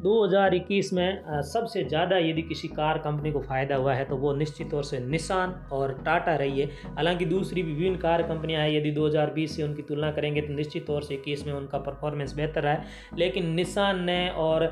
2021 में सबसे ज़्यादा यदि किसी कार कंपनी को फ़ायदा हुआ है तो वो निश्चित तौर से निसान और टाटा रही है। हालांकि दूसरी भी विभिन्न कार कंपनियां हैं, यदि 2020 से उनकी तुलना करेंगे तो निश्चित तौर से 21 में उनका परफॉर्मेंस बेहतर रहा है, लेकिन निसान ने और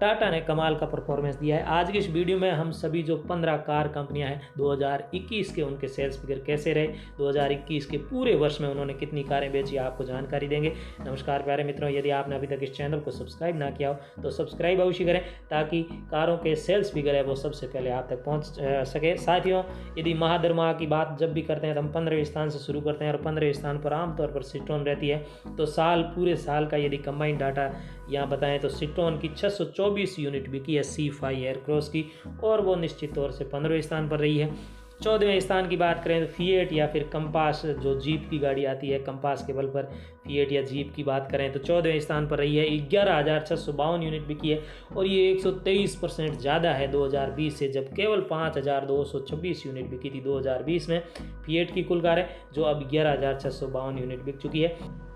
टाटा ने कमाल का परफॉर्मेंस दिया है। आज की इस वीडियो में हम सभी जो 15 कार कंपनियाँ हैं 2021 के उनके सेल्स फिगर कैसे रहे, 2021 के पूरे वर्ष में उन्होंने कितनी कारें बेची, आपको जानकारी देंगे। नमस्कार प्यारे मित्रों, यदि आपने अभी तक इस चैनल को सब्सक्राइब ना किया हो तो सब्सक्राइब अवश्य करें ताकि कारों के सेल्स फिगर है वो सबसे पहले आप तक पहुंच सके। साथियों, यदि माह दर माह की बात जब भी करते हैं तो हम 15वें स्थान से शुरू करते हैं और 15वें स्थान पर आमतौर पर सिट्रोन रहती है। तो पूरे साल का यदि कंबाइंड डाटा यहाँ बताएं तो सिट्रोन की 624 यूनिट बिकी है C5 एयरक्रॉस की, और वो निश्चित तौर से 15वें स्थान पर रही है। 14वें स्थान की बात करें तो फिएट या फिर कंपास, जो जीप की गाड़ी आती है कंपास के बल पर फिएट या जीप की बात करें तो 14वें स्थान पर रही है। 11,652 यूनिट बिकी है और ये 123% ज़्यादा है 2020 से, जब केवल 5,226 यूनिट बिकी थी 2020 में फिएट की कुल कारें, जो अब 11,652 यूनिट बिक चुकी है।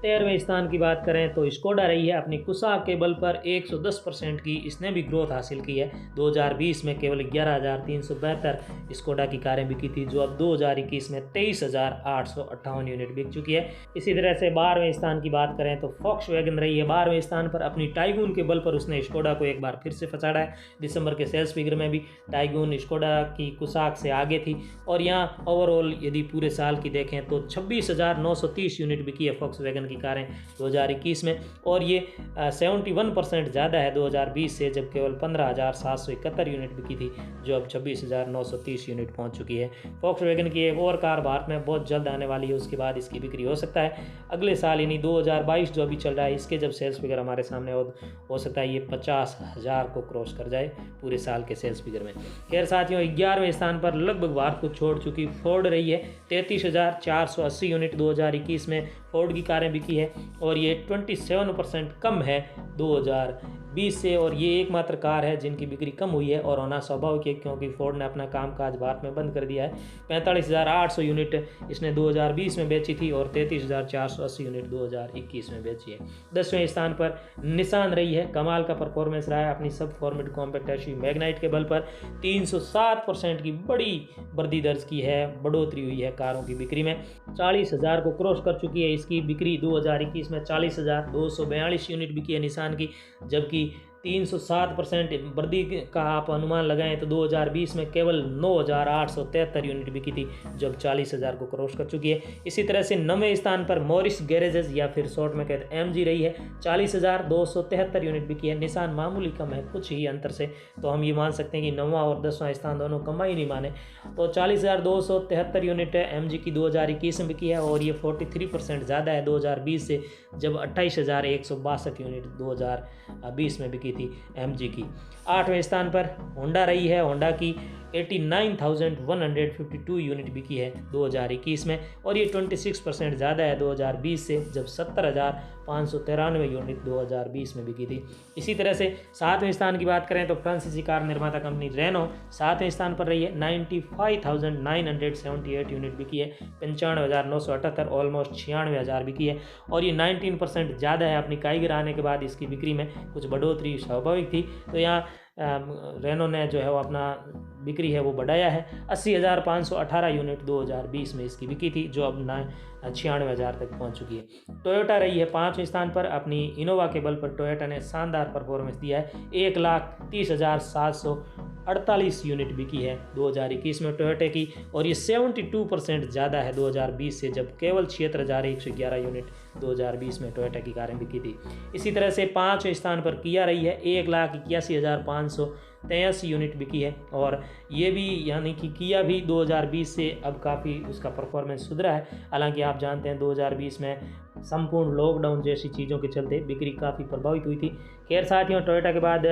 13वें स्थान की बात करें तो स्कोडा रही है अपनी कुसा के बल पर 110% की इसने भी ग्रोथ हासिल की है। 2020 में केवल 11,372 स्कोडा की कारें बिकी थी, जो अब 2021 में 23,858 यूनिट बिक चुकी है। इसी तरह से 12वें स्थान की बात करें तो फॉक्सवैगन रही है 12वें स्थान पर। अपनी टाइगून के बल पर उसने स्कोडा को एक बार फिर से फंसाड़ा है। दिसंबर के सेल्स फिगर में भी टाइगून स्कोडा की कुसाक से आगे थी, और यहाँ ओवरऑल यदि पूरे साल की देखें तो 26,930 यूनिट बिकी है फॉक्सवैगन की कारें 2021 में, और ये 71% ज़्यादा है 2020 से, जब केवल 15,771 यूनिट बिकी थी, जो अब 26,930 यूनिट पहुंच चुकी है। फॉक्सवैगन की एक और कार भारत में बहुत जल्द आने वाली है, उसके बाद इसकी बिक्री हो सकता है अगले साल, यानी 2022 जो अभी चल रहा है, इसके जब सेल्स फिगर हमारे सामने हो सकता है ये 50,000 को क्रॉस कर जाए पूरे साल के सेल्स फिगर में। खैर साथियों, 11वें स्थान पर लगभग भारत को छोड़ चुकी फोर्ड रही है। 33,480 यूनिट 2021 में फोर्ड की कारें बिकी है, और ये 27% कम है 2020 से, और ये एकमात्र कार है जिनकी बिक्री कम हुई है, और होना स्वाभाविक है क्योंकि फोर्ड ने अपना कामकाज भारत में बंद कर दिया है। 45,800 यूनिट इसने 2020 में बेची थी और 33,480 यूनिट 2021 में बेची है। 10वें स्थान पर निसान रही है, कमाल का परफॉर्मेंस रहा है अपनी सब फॉर्मेट कॉम्पैक्ट एसयूवी मैग्नाइट के बल पर। 307% की बड़ी वृद्धि दर्ज की है, बढ़ोतरी हुई है कारों की बिक्री में। 40,000 को क्रॉस कर चुकी है इसकी बिक्री 2021 में। 40,242 यूनिट बिकी है निसान की, जबकि 307% वृद्धि का आप अनुमान लगाएं तो 2020 में केवल 9,873 यूनिट बिकी थी, जब 40,000 को क्रॉस कर चुकी है। इसी तरह से 9वें स्थान पर मॉरिस गैरेजेस या फिर शॉर्ट में कहते हैं MG रही है। 40,273 यूनिट बिकी है। निसान मामूली कम है कुछ ही अंतर से, तो हम ये मान सकते हैं कि 9वां और 10वां स्थान दोनों कंबाइन ही माने तो 40,273 यूनिट MG की 2021 में बिकी है, और ये 43% ज़्यादा है 2020 से, जब 28,162 यूनिट 2020 में बिकी थी MG की। 8वें स्थान पर होंडा रही है। होंडा की 89,152 यूनिट बिकी है 2021 में, और ये 26% ज़्यादा है 2020 से, जब 70,593 यूनिट 2020 में बिकी थी। इसी तरह से 7वें स्थान की बात करें तो फ्रांसीसी कार निर्माता कंपनी रेनो 7वें स्थान पर रही है। 95,978 यूनिट बिकी है। 95,978 ऑलमोस्ट 96,000 बिकी है, और ये 19% ज़्यादा है अपनी काइगर आने के बाद इसकी बिक्री में कुछ बढ़ोतरी स्वाभाविक थी। तो यहाँ रेनो ने जो है वो अपना बिक्री है वो बढ़ाया है। 80,518 यूनिट 2020 में इसकी बिकी थी, जो अब 96,000 तक पहुंच चुकी है। टोयोटा रही है 5वें स्थान पर। अपनी इनोवा के बल पर टोयोटा ने शानदार परफॉर्मेंस दिया है। 1,30,748 यूनिट बिकी है 2021 में टोयोटा की, और ये 72% ज़्यादा है 2020 से, जब केवल 76,111 यूनिट 2020 में टोयोटा की कारें बिकी थी। इसी तरह से 5वें स्थान पर किया रही है। 1,81,583 यूनिट बिकी है, और ये भी यानी कि किया भी 2020 से अब काफ़ी उसका परफॉर्मेंस सुधरा है। हालांकि आप जानते हैं 2020 में संपूर्ण लॉकडाउन जैसी चीज़ों के चलते बिक्री काफ़ी प्रभावित हुई थी। खैर साथियों, टोयोटा के बाद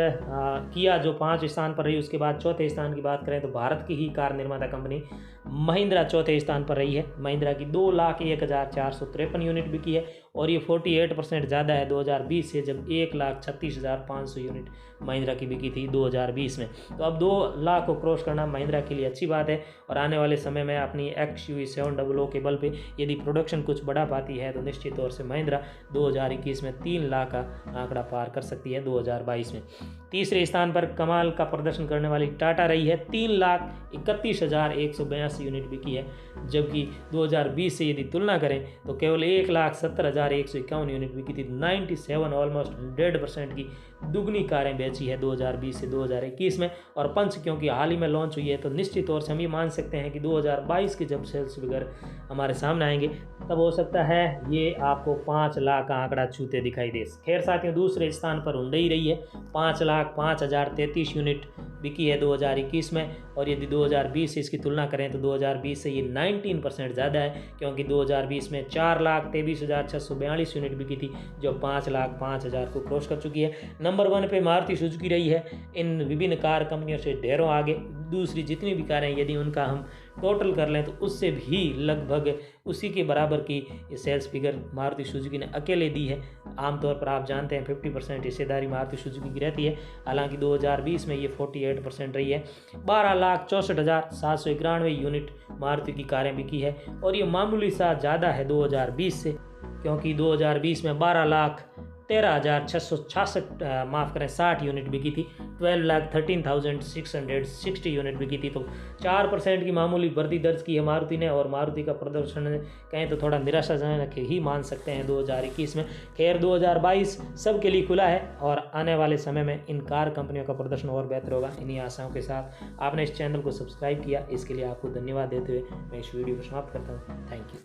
किया जो 5 स्थान पर रही, उसके बाद चौथे स्थान की बात करें तो भारत की ही कार निर्माता कंपनी महिंद्रा चौथे स्थान पर रही है। महिंद्रा की 2,01,453 यूनिट बिकी है, और ये 48% ज़्यादा है 2020 से, जब 1,36,500 यूनिट महिंद्रा की बिकी थी 2020 में। तो अब 2 लाख को क्रॉस करना महिंद्रा के लिए अच्छी बात है, और आने वाले समय में अपनी XUV700 के बल पे यदि प्रोडक्शन कुछ बढ़ा पाती है तो निश्चित तौर से महिंद्रा 2021 में 3 लाख का आंकड़ा पार कर सकती है 2022 में। तीसरे स्थान पर कमाल का प्रदर्शन करने वाली टाटा रही है, 3,31,182 यूनिट बिकी है, जबकि 2020 से यदि तुलना करें तो केवल 1,70,151 यूनिट बिकी थी। 97 ऑलमोस्ट 100% की दुगनी कारें बेची है 2020 से 2021 में। और पंच क्योंकि हाल ही में लॉन्च हुई है, तो निश्चित तौर से हम ये मान सकते हैं कि 2022 के जब सेल्स फिगर हमारे सामने आएंगे तब हो सकता है ये आपको 5 लाख का आंकड़ा छूते दिखाई दे। खैर साथियों, दूसरे स्थान पर हुंडई रही है, 5,05,033 यूनिट बिकी है 2021 में, और यदि 2020 से इसकी तुलना करें तो 2020 से ये 19% ज़्यादा है, क्योंकि 2020 में 4,23,642 यूनिट बिकी थी, जो 5,05,000 को क्रॉस कर चुकी है। नंबर 1 पे मारुति सुजुकी रही है, इन विभिन्न कार कंपनियों से ढेरों आगे। दूसरी जितनी भी कारें यदि उनका हम टोटल कर लें तो उससे भी लगभग उसी के बराबर की सेल्स फिगर मारुति सुजुकी ने अकेले दी है। आमतौर पर आप जानते हैं 50% हिस्सेदारी मारुति सुजुकी की रहती है, हालांकि 2020 में ये 48% रही है। 12,64,791 यूनिट मारुति की कारें बिकी है, और ये मामूली सा ज़्यादा है 2020 से, क्योंकि 2020 में 12,13,666 60 यूनिट बिकी थी। 12,13,660 यूनिट बिकी थी, तो 4% की मामूली वृद्धि दर्ज की है मारुति ने, और मारुति का प्रदर्शन कहें तो थोड़ा निराशाजनक ही मान सकते हैं 2021 में। खैर 2022 सबके लिए खुला है, और आने वाले समय में इन कार कंपनियों का प्रदर्शन और बेहतर होगा। इन्हीं आशाओं के साथ आपने इस चैनल को सब्सक्राइब किया, इसके लिए आपको धन्यवाद देते हुए मैं इस वीडियो को समाप्त करता हूँ। Thank you.